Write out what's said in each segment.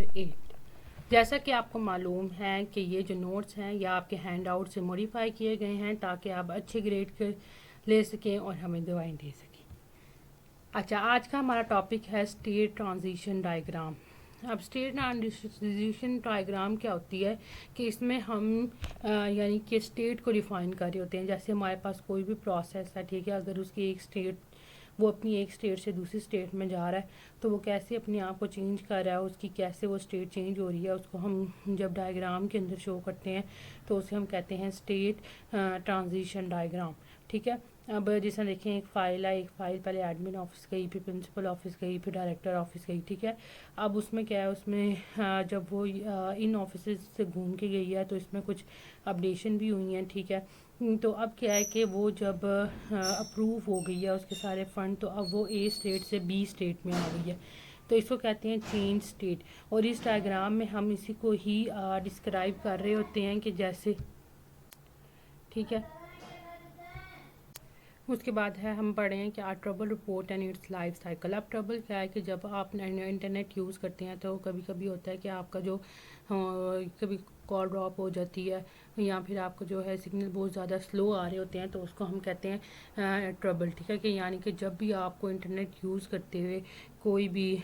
8। जैसा कि आपको मालूम है कि ये जो नोट्स हैं या आपके हैंड आउट से मॉडिफाई किए गए हैं ताकि आप अच्छे ग्रेड के ले सकें और हमें दवाएं दे सकें। अच्छा, आज का हमारा टॉपिक है स्टेट ट्रांजिशन डायग्राम। अब स्टेट ट्रांजिशन डायग्राम क्या होती है कि इसमें हम यानी कि स्टेट को डिफाइन कर रहे होते हैं। जैसे हमारे पास कोई भी प्रोसेस है, ठीक है, अगर उसकी एक स्टेट वो अपनी एक स्टेट से दूसरी स्टेट में जा रहा है तो वो कैसे अपने आप को चेंज कर रहा है, उसकी कैसे वो स्टेट चेंज हो रही है, उसको हम जब डायग्राम के अंदर शो करते हैं तो उसे हम कहते हैं स्टेट ट्रांजिशन डायग्राम। ठीक है, अब जैसे देखें एक फ़ाइल है, एक फ़ाइल पहले एडमिन ऑफिस गई, फिर प्रिंसिपल ऑफिस गई, फिर डायरेक्टर ऑफिस गई। ठीक है, अब उसमें क्या है, उसमें जब वो इन ऑफिस से घूम के गई है तो इसमें कुछ अपडेशन भी हुई हैं। ठीक है, तो अब क्या है कि वो जब अप्रूव हो गई है उसके सारे फ़ंड, तो अब वो ए स्टेट से बी स्टेट में आ गई है, तो इसको कहते हैं चेंज स्टेट। और इस डायग्राम में हम इसी को ही डिस्क्राइब कर रहे होते हैं कि जैसे, ठीक है, उसके बाद है हम पढ़े हैं कि trouble report and it's life cycle. अब ट्रबल क्या है कि जब आप इंटरनेट यूज़ करते हैं तो कभी कभी होता है कि आपका जो कभी कॉल ड्रॉप हो जाती है या फिर आपको जो है सिग्नल बहुत ज़्यादा स्लो आ रहे होते हैं, तो उसको हम कहते हैं ट्रबल। ठीक है, कि यानी कि जब भी आपको इंटरनेट यूज़ करते हुए कोई भी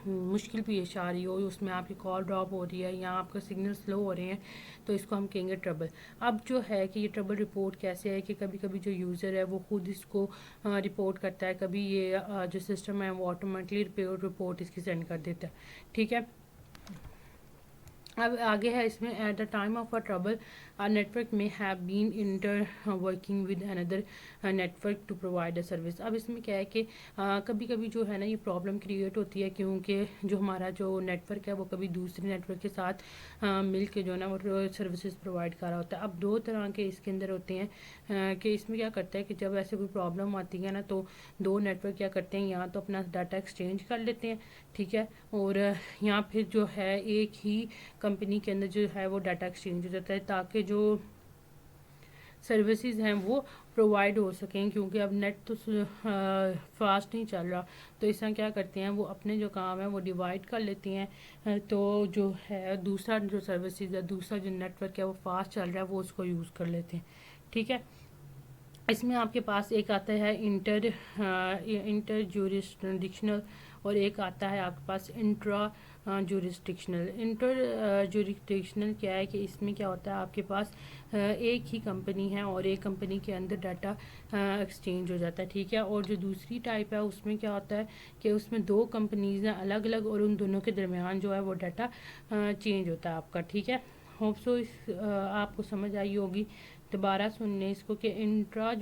मुश्किल पेश आ रही हो, उसमें आपकी कॉल ड्रॉप हो रही है या आपका सिग्नल स्लो हो रहे हैं, तो इसको हम कहेंगे ट्रबल। अब जो है कि ये ट्रबल रिपोर्ट कैसे है कि कभी कभी जो यूज़र है वो खुद इसको रिपोर्ट करता है, कभी ये जो सिस्टम है वो ऑटोमेटिकली रिपोर्ट इसकी सेंड कर देता है। ठीक है, अब आगे है इसमें at the time of a trouble network में have been interworking with another network to provide a service. अब इसमें क्या है कि कभी कभी जो है ना ये प्रॉब्लम क्रिएट होती है क्योंकि जो हमारा जो नेटवर्क है वो कभी दूसरे नेटवर्क के साथ मिल के जो है ना वो सर्विसेज प्रोवाइड कर रहा होता है। अब दो तरह के इसके अंदर होते हैं कि इसमें क्या करता है कि जब ऐसे कोई प्रॉब्लम आती है ना तो दो नेटवर्क क्या करते हैं, या तो अपना डाटा एक्सचेंज कर लेते हैं, ठीक है, और या फिर जो है एक ही कंपनी के अंदर जो है वो डाटा एक्सचेंज हो जाता है ताकि जो सर्विसेज हैं वो प्रोवाइड हो सकें, क्योंकि अब नेट तो फास्ट नहीं चल रहा, तो इस तरह क्या करते हैं वो अपने जो काम है वो डिवाइड कर लेती हैं, तो जो है दूसरा जो सर्विसेज है, दूसरा जो नेटवर्क है वो फास्ट चल रहा है वो उसको यूज़ कर लेते हैं। ठीक है, इसमें आपके पास एक आता है इंटर ज्यूरिसडिक्शनल और एक आता है आपके पास इंट्रा ज्यूरिसडिक्शनल। इंटर ज्यूरिसडिक्शनल क्या है कि इसमें क्या होता है आपके पास एक ही कंपनी है और एक कंपनी के अंदर डाटा एक्सचेंज हो जाता है। ठीक है, और जो दूसरी टाइप है उसमें क्या होता है कि उसमें दो कंपनीज हैं अलग अलग और उन दोनों के दरमियान जो है वो डाटा चेंज होता है आपका। ठीक है, होप सो आपको समझ आई होगी। दोबारा सुनने इसको कि इंट्रा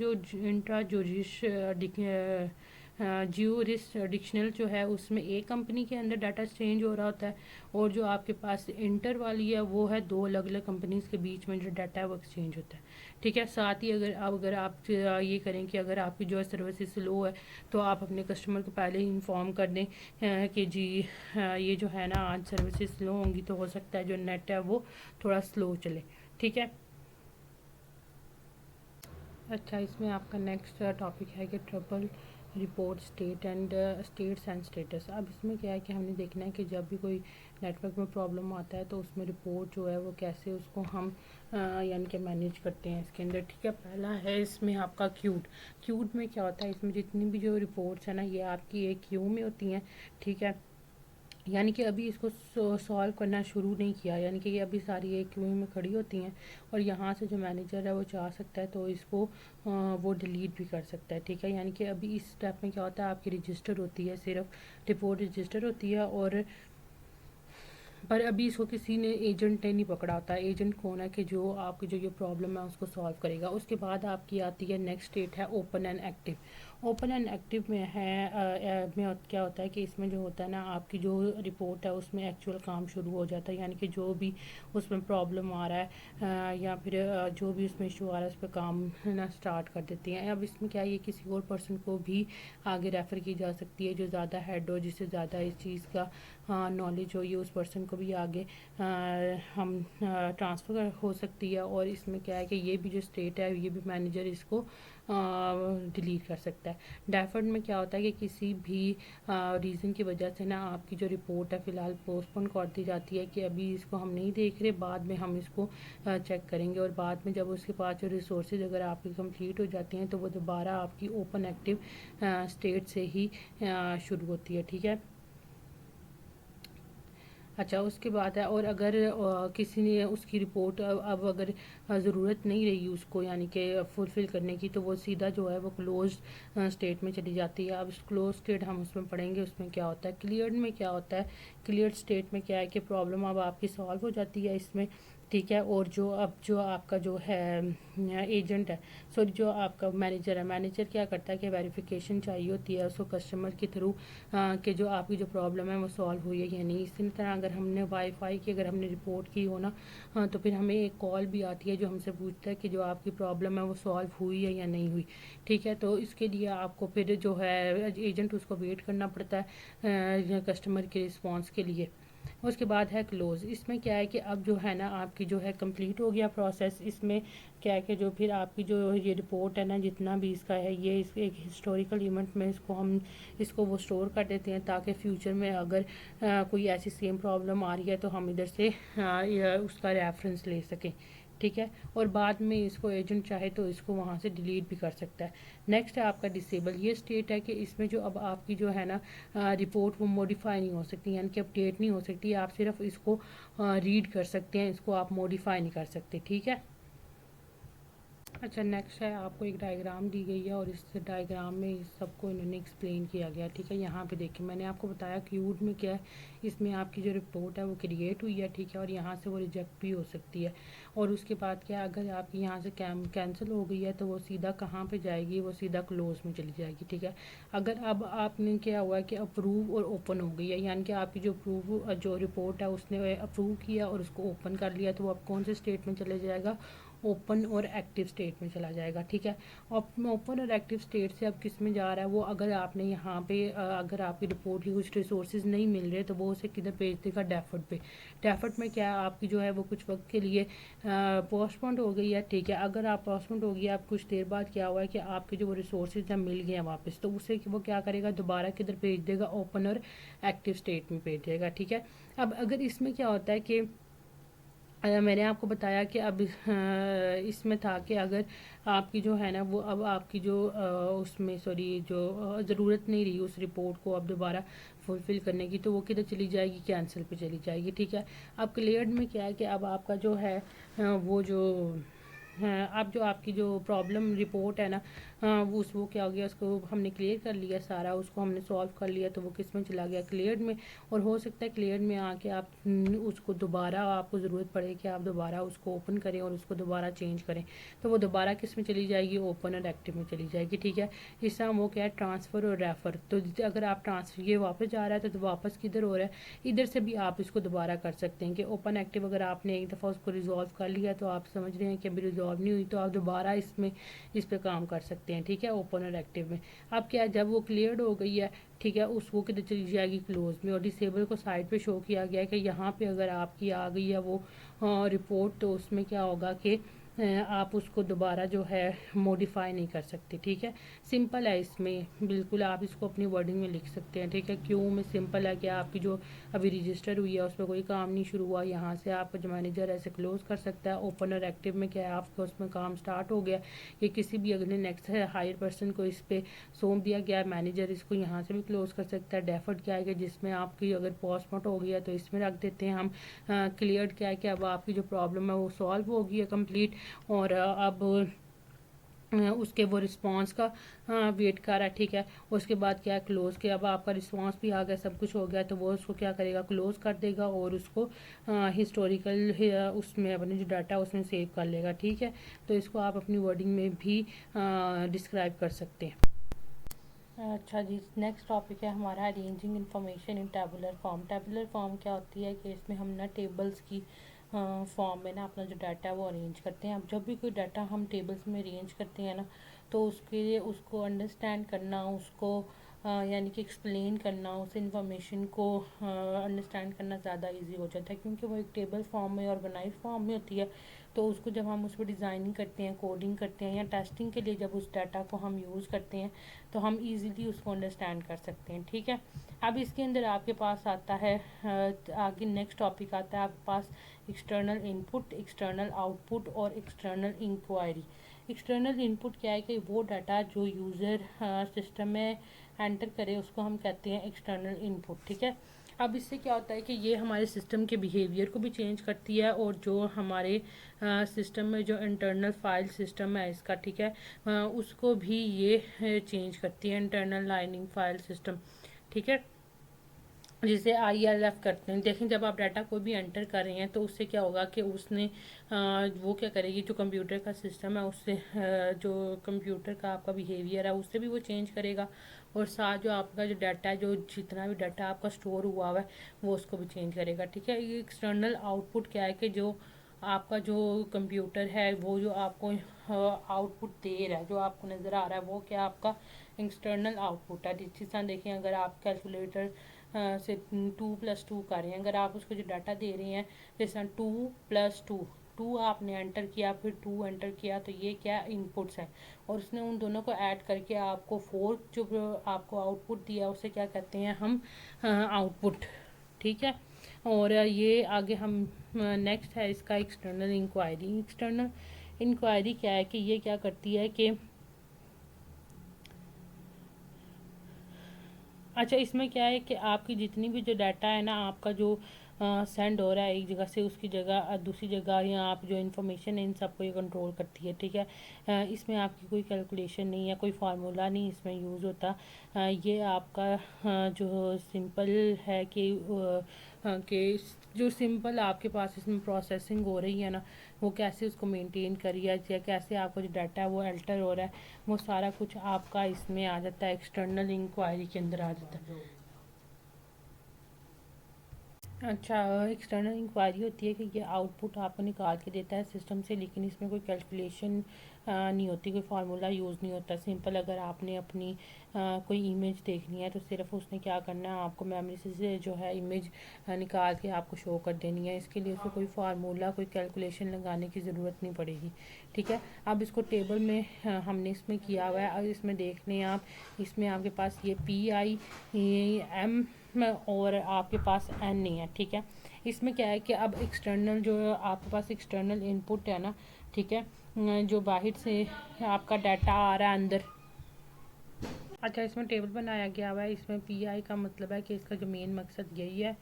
ज्यूरिसडिक्शनल जो है उसमें एक कंपनी के अंदर डाटा एक्सचेंज हो रहा होता है, और जो आपके पास इंटर वाली है वो है दो अलग अलग कंपनीज के बीच में जो डाटा है वो एक्सचेंज होता है। ठीक है, साथ ही अगर आप ये करें कि अगर आपकी जो है सर्विस स्लो है तो आप अपने कस्टमर को पहले ही इन्फॉर्म कर दें कि जी ये जो है ना आज सर्विसेज स्लो होंगी, तो हो सकता है जो नेट है वो थोड़ा स्लो चले। ठीक है, अच्छा, इसमें आपका नेक्स्ट टॉपिक है कि trouble report states and status. अब इसमें क्या है कि हमने देखना है कि जब भी कोई नेटवर्क में प्रॉब्लम आता है तो उसमें रिपोर्ट जो है वो कैसे उसको हम यानी कि मैनेज करते हैं इसके अंदर। ठीक है, पहला है इसमें आपका क्यूड में क्या होता है, इसमें जितनी भी जो रिपोर्ट्स है ना ये आपकी एक क्यू में होती हैं। ठीक है, यानी कि अभी इसको सॉल्व करना शुरू नहीं किया, यानी कि ये अभी सारी एक क्यू में खड़ी होती हैं और यहाँ से जो मैनेजर है वो चाह सकता है तो इसको वो डिलीट भी कर सकता है। ठीक है, यानी कि अभी इस स्टेप में क्या होता है आपकी रजिस्टर होती है, सिर्फ रिपोर्ट रजिस्टर होती है, और पर अभी इसको किसी ने एजेंट ने नहीं पकड़ा होता। एजेंट कौन है कि जो आपकी जो ये प्रॉब्लम है उसको सॉल्व करेगा। उसके बाद आपकी आती है नेक्स्ट स्टेट है open and active. Open and active में है क्या होता है कि इसमें जो होता है ना आपकी जो रिपोर्ट है उसमें एक्चुअल काम शुरू हो जाता है, यानी कि जो भी उसमें प्रॉब्लम आ रहा है या फिर जो भी उसमें इशू आ रहा है उस पर काम ना स्टार्ट कर देती हैं। अब इसमें क्या ये किसी और पर्सन को भी आगे रेफ़र की जा सकती है जो ज़्यादा हेड हो, जिससे ज़्यादा इस चीज़ का नॉलेज हो, ये उस पर्सन को भी आगे हम ट्रांसफ़र हो सकती है। और इसमें क्या है कि ये भी जो स्टेट है ये भी मैनेजर इसको डिलीट कर सकता है। डेफर्ड में क्या होता है कि किसी भी रीज़न की वजह से ना आपकी जो रिपोर्ट है फ़िलहाल पोस्टपोन कर दी जाती है कि अभी इसको हम नहीं देख रहे, बाद में हम इसको चेक करेंगे, और बाद में जब उसके पास जो रिसोर्सेज अगर आपकी कंप्लीट हो जाती हैं तो वो दोबारा आपकी ओपन एक्टिव स्टेट से ही शुरू होती है। ठीक है। अच्छा, उसके बाद है, और अगर किसी ने उसकी रिपोर्ट अब अगर ज़रूरत नहीं रही उसको यानी कि फुलफ़िल करने की, तो वो सीधा जो है वो क्लोज स्टेट में चली जाती है। अब इस क्लोज स्टेट हम उसमें पढ़ेंगे उसमें क्या होता है। क्लियर्ड में क्या होता है, क्लियर्ड स्टेट में क्या है कि प्रॉब्लम अब आपकी सॉल्व हो जाती है इसमें। ठीक है। और जो आपका जो है एजेंट है, सॉरी जो आपका मैनेजर है, मैनेजर क्या करता है कि वेरिफिकेशन चाहिए होती है उसको कस्टमर के थ्रू कि जो आपकी जो प्रॉब्लम है वो सॉल्व हुई है या नहीं। इसी तरह अगर हमने वाईफाई की अगर हमने रिपोर्ट की हो ना, तो फिर हमें एक कॉल भी आती है जो हमसे पूछता है कि जो आपकी प्रॉब्लम है वो सॉल्व हुई है या नहीं हुई। ठीक है। तो इसके लिए आपको फिर जो है एजेंट उसको वेट करना पड़ता है कस्टमर के रिस्पॉन्स के लिए। उसके बाद है क्लोज। इसमें क्या है कि अब जो है ना आपकी जो है कंप्लीट हो गया प्रोसेस। इसमें क्या है कि जो फिर आपकी जो ये रिपोर्ट है ना जितना भी इसका है ये इस एक हिस्टोरिकल इवेंट में इसको वो स्टोर कर देते हैं ताकि फ्यूचर में अगर कोई ऐसी सेम प्रॉब्लम आ रही है तो हम इधर से उसका रेफरेंस ले सकें। ठीक है। और बाद में इसको एजेंट चाहे तो इसको वहाँ से डिलीट भी कर सकता है। नेक्स्ट है आपका डिसेबल। ये स्टेट है कि इसमें जो अब आपकी जो है ना रिपोर्ट वो मॉडिफाई नहीं हो सकती यानी कि अपडेट नहीं हो सकती। आप सिर्फ इसको रीड कर सकते हैं, इसको आप मॉडिफाई नहीं कर सकते। ठीक है। अच्छा, नेक्स्ट है आपको एक डायग्राम दी गई है और इस डायग्राम में इस सबको इन्होंने एक्सप्लेन किया गया। ठीक है। यहाँ पे देखिए मैंने आपको बताया क्यूड में क्या है, इसमें आपकी जो रिपोर्ट है वो क्रिएट हुई है। ठीक है। और यहाँ से वो रिजेक्ट भी हो सकती है। और उसके बाद क्या, अगर आपकी यहाँ से कैंसिल हो गई है तो वो सीधा कहाँ पे जाएगी, वो सीधा क्लोज में चली जाएगी। ठीक है। अगर अब आपने क्या हुआ है कि अप्रूव और ओपन हो गई है यानी कि आपकी जो रिपोर्ट है उसने अप्रूव किया और उसको ओपन कर लिया, तो वो अब कौन से स्टेट में चले जाएगा, ओपन और एक्टिव स्टेट में चला जाएगा। ठीक है। ओपन और एक्टिव स्टेट से अब किस में जा रहा है वो, अगर आपने यहाँ पे अगर आपकी रिपोर्ट की कुछ रिसोर्सेज नहीं मिल रहे तो वो उसे किधर भेज देगा, डेफर्ड पे। डेफर्ड में क्या है, आपकी जो है वो कुछ वक्त के लिए पोस्टपोन्ड हो गई है। ठीक है। अगर आप पोस्टपोन्ड हो गई आप कुछ देर बाद क्या हुआ है कि आपके जो वो रिसोर्सेज हैं मिल गए हैं वापस, तो उसे वो क्या करेगा, दोबारा किधर भेज देगा, ओपन और एक्टिव स्टेट में भेज देगा। ठीक है। अब अगर इसमें क्या होता है कि मैंने आपको बताया कि अब इसमें था कि अगर आपकी जो है ना वो अब आपकी जो उसमें सॉरी जो ज़रूरत नहीं रही उस रिपोर्ट को अब दोबारा फुलफ़िल करने की, तो वो किधर चली जाएगी, कैंसिल पे चली जाएगी। ठीक है। अब क्लियर्ड में क्या है कि अब आपका जो है वो जो अब जो आपकी जो प्रॉब्लम रिपोर्ट है ना वो क्या हो गया, उसको हमने क्लियर कर लिया सारा, उसको हमने सॉल्व कर लिया, तो वो किस में चला गया, क्लियर्ड में। और हो सकता है क्लियर्ड में आके आप उसको दोबारा आपको ज़रूरत पड़े कि आप दोबारा उसको ओपन करें और उसको दोबारा चेंज करें, तो वो दोबारा किस में चली जाएगी, ओपन और एक्टिव में चली जाएगी। ठीक है। इस तरह वो क्या है, ट्रांसफ़र और रेफ़र। तो अगर आप ट्रांसफर ये वापस जा रहा है तो वापस किधर हो रहा है, इधर से भी आप इसको दोबारा कर सकते हैं कि ओपन एक्टिव अगर आपने एक दफ़ा उसको रिजॉल्व कर लिया तो आप समझ रहे हैं कि अभी रिजॉल्व नहीं हुई, तो आप दोबारा इस पे काम कर सकते हैं। ठीक है। ओपन और एक्टिव में अब क्या है, जब वो क्लियर्ड हो गई है, ठीक है, उसको किधर चली जाएगी, क्लोज में। और डिसेबल को साइड पे शो किया गया है कि यहाँ पे अगर आपकी आ गई है वो रिपोर्ट, तो उसमें क्या होगा कि आप उसको दोबारा जो है मॉडिफाई नहीं कर सकते। ठीक है। सिंपल है इसमें, बिल्कुल आप इसको अपनी वर्डिंग में लिख सकते हैं। ठीक है। क्यों में सिंपल है कि आपकी जो अभी रजिस्टर हुई है उस पर कोई काम नहीं शुरू हुआ, यहाँ से आपका जो मैनेजर ऐसे क्लोज कर सकता है। ओपन और एक्टिव में क्या है, आपका उसमें काम स्टार्ट हो गया, ये किसी भी अगले नेक्स्ट हायर पर्सन को इस पर सौंप दिया गया, मैनेजर इसको यहाँ से भी क्लोज कर सकता है। डेफर्ड क्या है कि जिसमें आपकी अगर पोस्टमार्ट हो गया तो इसमें रख देते हैं हम। क्लियर्ड क्या है कि अब आपकी जो प्रॉब्लम है वो सॉल्व हो गई है कंप्लीट, और अब उसके वो रिस्पांस का वेट कर रहा है। ठीक है। उसके बाद क्या है, क्लोज के अब आपका रिस्पांस भी आ गया, सब कुछ हो गया, तो वो उसको क्या करेगा, क्लोज कर देगा और उसको हिस्टोरिकल उसमें अपने जो डाटा उसमें सेव कर लेगा। ठीक है। तो इसको आप अपनी वर्डिंग में भी डिस्क्राइब कर सकते हैं। अच्छा जी, नेक्स्ट टॉपिक है हमारा arranging information in tabular form. Tabular form क्या होती है कि इसमें हम ना टेबल्स की फॉर्म में ना अपना जो डाटा है वो अरेंज करते हैं। अब जब भी कोई डाटा हम टेबल्स में अरेंज करते हैं ना, तो उसके लिए उसको अंडरस्टैंड करना, उसको यानी कि एक्सप्लेन करना, उस इंफॉर्मेशन को अंडरस्टैंड करना ज़्यादा इजी हो जाता है, क्योंकि वो एक टेबल फॉर्म में, ऑर्गेनाइज फॉर्म में होती है। तो उसको जब हम उस पर डिज़ाइनिंग करते हैं, कोडिंग करते हैं, या टेस्टिंग के लिए जब उस डाटा को हम यूज़ करते हैं, तो हम इजीली उसको अंडरस्टैंड कर सकते हैं। ठीक है, अब इसके अंदर आपके पास आता है आगे नेक्स्ट टॉपिक आता है आपके पास एक्सटर्नल इनपुट, एक्सटर्नल आउटपुट और एक्सटर्नल इंक्वायरी। एक्सटर्नल इनपुट क्या है कि वो डाटा जो यूज़र सिस्टम में एंटर करे उसको हम कहते हैं एक्सटर्नल इनपुट। ठीक है, अब इससे क्या होता है कि ये हमारे सिस्टम के बिहेवियर को भी चेंज करती है, और जो हमारे सिस्टम में जो इंटरनल फाइल सिस्टम है इसका, ठीक है, उसको भी ये चेंज करती है, इंटरनल लाइनिंग फाइल सिस्टम। ठीक है, जिसे ILF करते हैं। देखें, जब आप डाटा कोई भी एंटर कर रहे हैं तो उससे क्या होगा कि उसने वो क्या करेगी, जो कंप्यूटर का सिस्टम है उससे जो कंप्यूटर का आपका बिहेवियर है उससे भी वो चेंज करेगा, और साथ जो आपका जो डाटा है, जो जितना भी डाटा आपका स्टोर हुआ हुआ है वो उसको भी चेंज करेगा। ठीक है, ये एक्सटर्नल आउटपुट क्या है कि जो आपका जो कंप्यूटर है वो जो आपको आउटपुट दे रहा है, जो आपको नज़र आ रहा है, वो क्या आपका एक्सटर्नल आउटपुट है। जिस तरह देखें, अगर आप कैलकुलेटर से 2+2 कर रहे हैं, अगर आप उसको जो डाटा दे रहे हैं, जैसे 2+2, 2 आपने एंटर किया, फिर 2 एंटर किया, तो ये क्या इनपुट्स हैं, और उसने उन दोनों को ऐड करके आपको 4 जो आपको आउटपुट दिया उसे क्या कहते हैं हम, आउटपुट। ठीक है, और ये आगे हम नेक्स्ट है इसका एक्सटर्नल इंक्वायरी। एक्सटर्नल इंक्वायरी क्या है कि ये क्या करती है कि अच्छा, इसमें क्या है कि आपकी जितनी भी जो डाटा है ना, आपका जो सेंड हो रहा है एक जगह से उसकी जगह दूसरी जगह, या आप जो इन्फॉर्मेशन है इन सबको ये कंट्रोल करती है। ठीक है, इसमें आपकी कोई कैलकुलेशन नहीं है, कोई फार्मूला नहीं इसमें यूज़ होता। ये आपका जो सिंपल है कि जो सिंपल आपके पास इसमें प्रोसेसिंग हो रही है ना, वो कैसे उसको मेंटेन करिए, या कैसे आपका जो डाटा है वो अल्टर हो रहा है, वो सारा कुछ आपका इसमें आ जाता है, एक्सटर्नल इंक्वायरी के अंदर आ जाता है। अच्छा, एक्सटर्नल इंक्वायरी होती है कि ये आउटपुट आपको निकाल के देता है सिस्टम से, लेकिन इसमें कोई कैलकुलेशन नहीं होती, कोई फार्मूला यूज़ नहीं होता। सिंपल अगर आपने अपनी कोई इमेज देखनी है तो सिर्फ उसने क्या करना है, आपको मेमोरी से जो है इमेज निकाल के आपको शो कर देनी है। इसके लिए उसको कोई फार्मूला, कोई कैलकुलेशन लगाने की ज़रूरत नहीं पड़ेगी। ठीक है, अब इसको टेबल में हमने इसमें किया हुआ है। अब इसमें देख लें आप, इसमें आपके पास ये PIM और आपके पास N नहीं है। ठीक है, इसमें क्या है कि अब एक्सटर्नल जो आपके पास एक्सटर्नल इनपुट है ना, ठीक है, जो बाहर से आपका डाटा आ रहा है अंदर। अच्छा, इसमें टेबल बनाया गया हुआ है। इसमें PI का मतलब है कि इसका जो मेन मकसद यही है,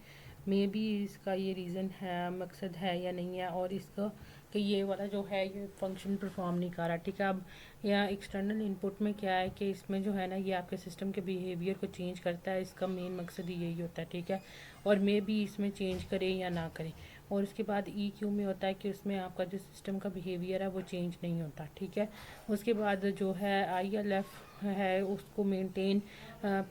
मे बी इसका ये रीज़न है, मकसद है या नहीं है, और इसका कि ये वाला जो है ये फंक्शन परफॉर्म नहीं कर रहा। ठीक है, अब यहाँ एक्सटर्नल इनपुट में क्या है कि इसमें जो है ना, ये आपके सिस्टम के बिहेवियर को चेंज करता है, इसका मेन मकसद ही यही होता है। ठीक है, और मे बी इसमें चेंज करें या ना करें। और उसके बाद EQ में होता है कि उसमें आपका जो सिस्टम का बिहेवियर है वो चेंज नहीं होता। ठीक है, उसके बाद जो है ILF है उसको मेंटेन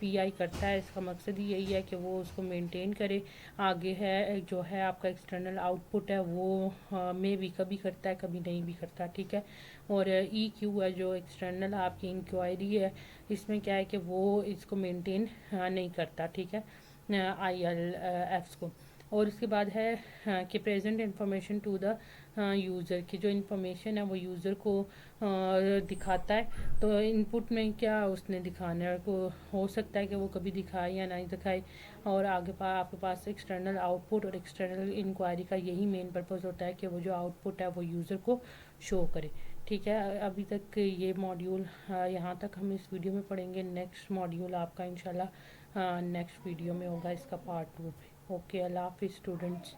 PI करता है, इसका मकसद ही यही है कि वो उसको मेंटेन करे। आगे है जो है आपका एक्सटर्नल आउटपुट है, वो में भी कभी करता है कभी नहीं भी करता। ठीक है, और EQ है जो एक्सटर्नल आपकी इंक्वायरी है, इसमें क्या है कि वो इसको मेंटेन नहीं करता। ठीक है, ILFs को। और उसके बाद है कि present information to the user, की जो इंफॉर्मेशन है वो यूज़र को दिखाता है। तो इनपुट में क्या उसने दिखाना है, को हो सकता है कि वो कभी दिखाए या नहीं दिखाए। और आगे आपके पास एक्सटर्नल आउटपुट और एक्सटर्नल इंक्वायरी का यही मेन पर्पज़ होता है कि वो जो आउटपुट है वो यूज़र को शो करे। ठीक है, अभी तक ये मॉड्यूल यहाँ तक हम इस वीडियो में पढ़ेंगे। नेक्स्ट मॉड्यूल आपका इंशाल्लाह नेक्स्ट वीडियो में होगा, इसका पार्ट 2 पे। ओके, अल्लाह हाफिज़ स्टूडेंट्स।